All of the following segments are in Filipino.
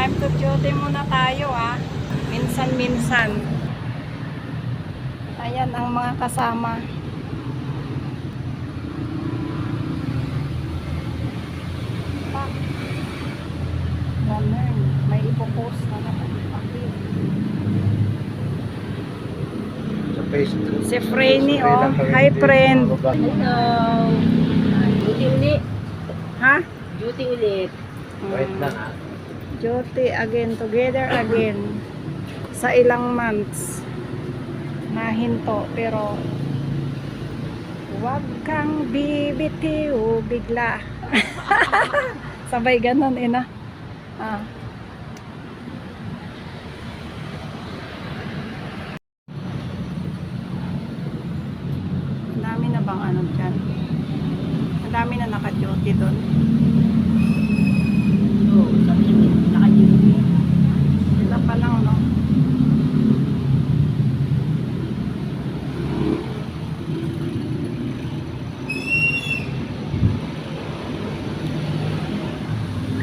Time to duty muna tayo minsan-minsan. Ayan ang mga kasama. Ganun. May ipopost na naman. Si Franny, oh. Hi, friend. Hello. Duty ulit. Ha? Duty ulit. Wait lang Duty again, together again. Sa ilang months na hinto, pero wag kang bibitiw bigla. Sabay ganon, ina. Ang dami na bang ano dyan? Ang dami na naka-duty doon. Oo, sabi niya, naka-duty. Sila pa lang, no?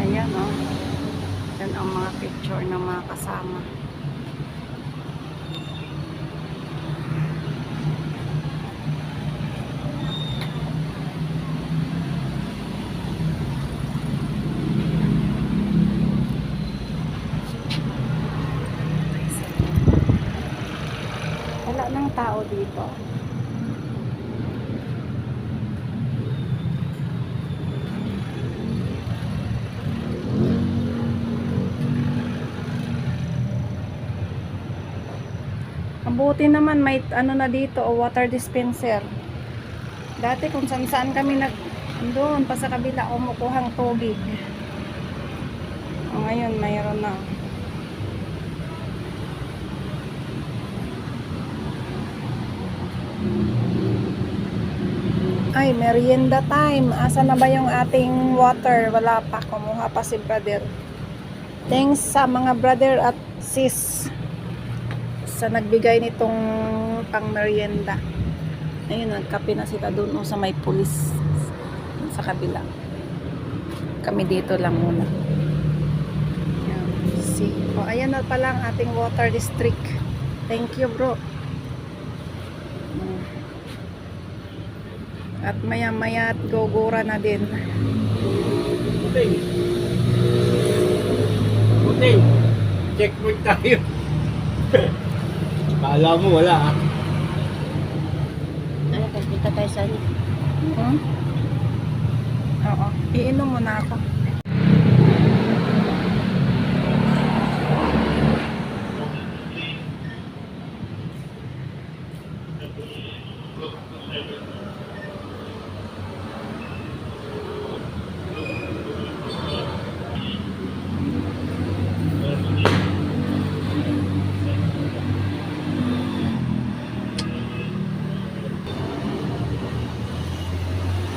Ayan, no? Yan ang mga picture ng mga kasama. Wala nang tao dito. Ang buti naman may ano na dito, water dispenser. Dati kung saan kami doon pa sa kabila kumukuhang tubig. Ngayon mayroon na. Ay, merienda time. Asa na ba yung ating water? Wala pa. Kumuha pa si brother. Thanks sa mga brother at sis sa nagbigay nitong pang merienda. Ayun, nagkape na sila doon sa may pulis sa kabila. Kami dito lang muna. Ayan, see. O, ayan na pala ang ating water district. Thank you, bro. At maya-maya at gogora na din. Buting. Checkpoint tayo. Kala mo wala Ay, kita tayo sa ano. Oo. Iinom muna ako.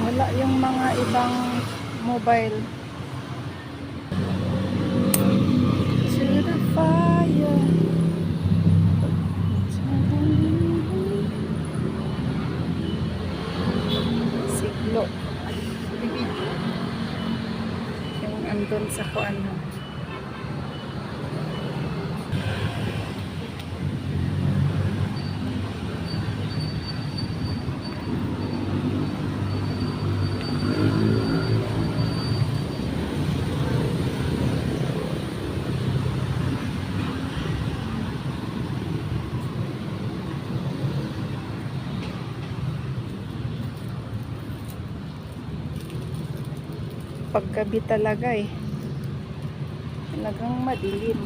Wala yung mga ibang mobile. To the fire. Siglo. Yung andun sa kuan. Paggabi talaga talagang madilim.